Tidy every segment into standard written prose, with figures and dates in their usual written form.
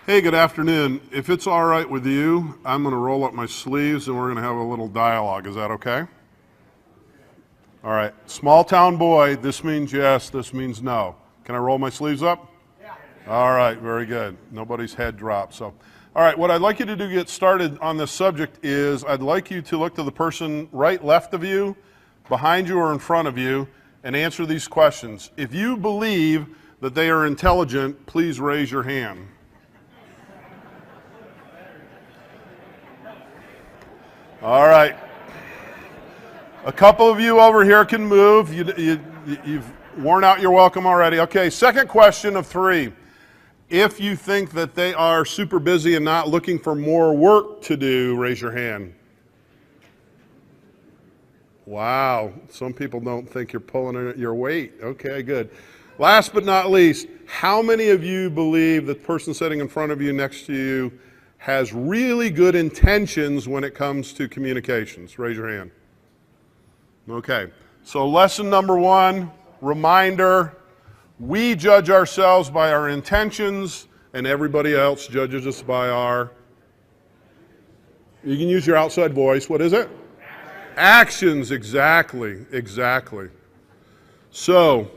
Hey, good afternoon. If it's all right with you, I'm going to roll up my sleeves and we're going to have a little dialogue. Is that okay? All right. Small town boy, this means yes, this means no. Can I roll my sleeves up? Yeah. All right, very good. Nobody's head dropped. So, all right, what I'd like you to do to get started on this subject is I'd like you to look to the person right left of you, behind you, or in front of you and answer these questions. If you believe that they are intelligent, please raise your hand. All right. A couple of you over here can move. You've worn out your welcome already. Okay, second question of 3. If you think that they are super busy and not looking for more work to do, raise your hand. Wow, some people don't think you're pulling your weight. Okay, good. Last but not least, how many of you believe that the person sitting in front of you, next to you, has really good intentions when it comes to communications? Raise your hand. Okay, so lesson number 1, reminder, we judge ourselves by our intentions and everybody else judges us by our, you can use your outside voice, what is it? Actions, exactly. So,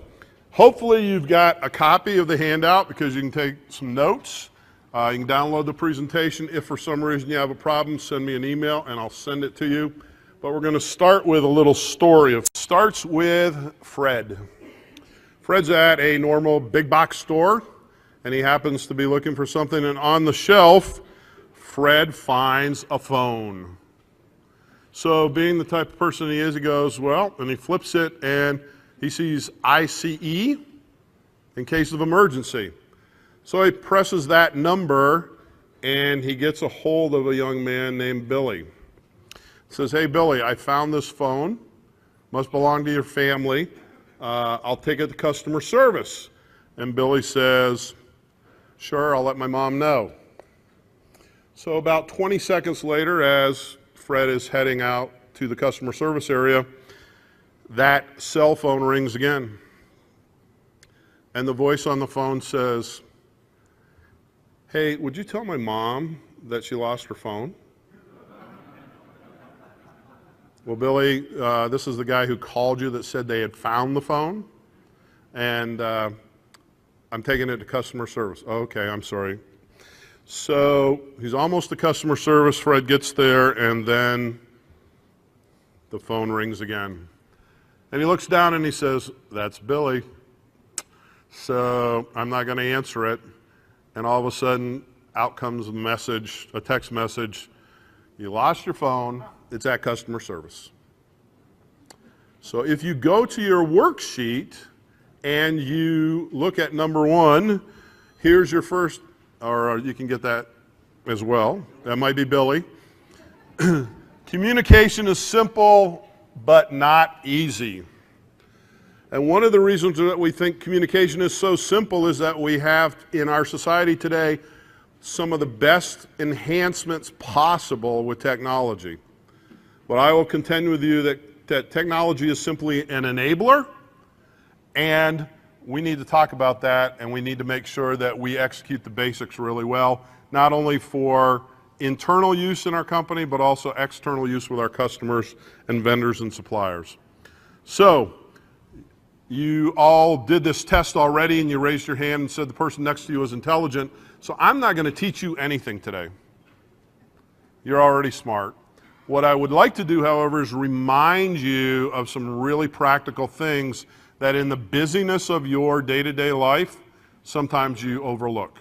hopefully you've got a copy of the handout because you can take some notes. You can download the presentation. If for some reason you have a problem, send me an email and I'll send it to you. But we're going to start with a little story. It starts with Fred. Fred's at a normal big box store and he happens to be looking for something, and on the shelf, Fred finds a phone. So being the type of person he is, he goes, well, and he flips it and he sees ICE in case of emergency. So he presses that number and he gets a hold of a young man named Billy. He says, hey Billy, I found this phone, must belong to your family. I'll take it to customer service. And Billy says, sure, I'll let my mom know. So about 20 seconds later, as Fred is heading out to the customer service area, that cell phone rings again. And the voice on the phone says, hey, would you tell my mom that she lost her phone? Well, Billy, this is the guy who called you that said they had found the phone, and I'm taking it to customer service. Oh, okay, I'm sorry. So he's almost to customer service. Fred gets there, and then the phone rings again. And he looks down and he says, that's Billy. So I'm not going to answer it. And all of a sudden, out comes a message, a text message. You lost your phone. It's at customer service. So if you go to your worksheet and you look at number 1, here's your first, or you can get that as well. That might be Billy. Communication is simple, but not easy. And one of the reasons that we think communication is so simple is that we have in our society today some of the best enhancements possible with technology. But I will contend with you that technology is simply an enabler, and we need to talk about that, and we need to make sure that we execute the basics really well, not only for internal use in our company, but also external use with our customers and vendors and suppliers. So, you all did this test already and you raised your hand and said the person next to you was intelligent. So I'm not going to teach you anything today. You're already smart. What I would like to do, however, is remind you of some really practical things that in the busyness of your day-to-day life, sometimes you overlook.